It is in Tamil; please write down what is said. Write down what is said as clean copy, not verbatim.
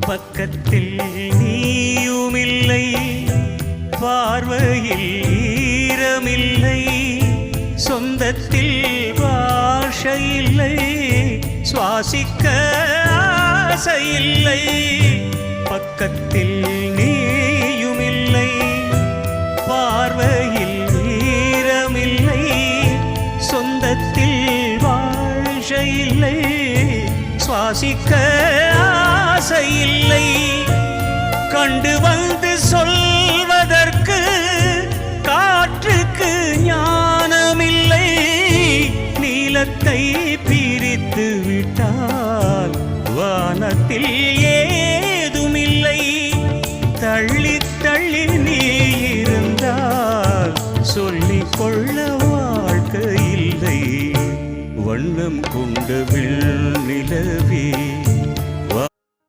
பக்கத்தில் நீயுமில்லை, பார்வையில் ஈரமில்லை, சொந்தத்தில் பாஷையில்லை, சுவாசிக்க ஆசையில்லை. பக்கத்தில் நீயுமில்லை, பார்வையில் ஈரமில்லை, சொந்தத்தில் பாஷையில்லை, சுவாசிக்க ஆசையில்லை. கண்டு வந்து சொல்வதற்கு காற்றுக்கு ஞானமில்லை, நீலத்தை பிரித்து விட்டால் வானத்தில் ஏதுமில்லை. தள்ளி தள்ளி நீ இருந்தால் சொல்லிக் கொள்ள வாழ்க்கை இல்லை. வண்ணம் கொண்ட வெண்ணிலவே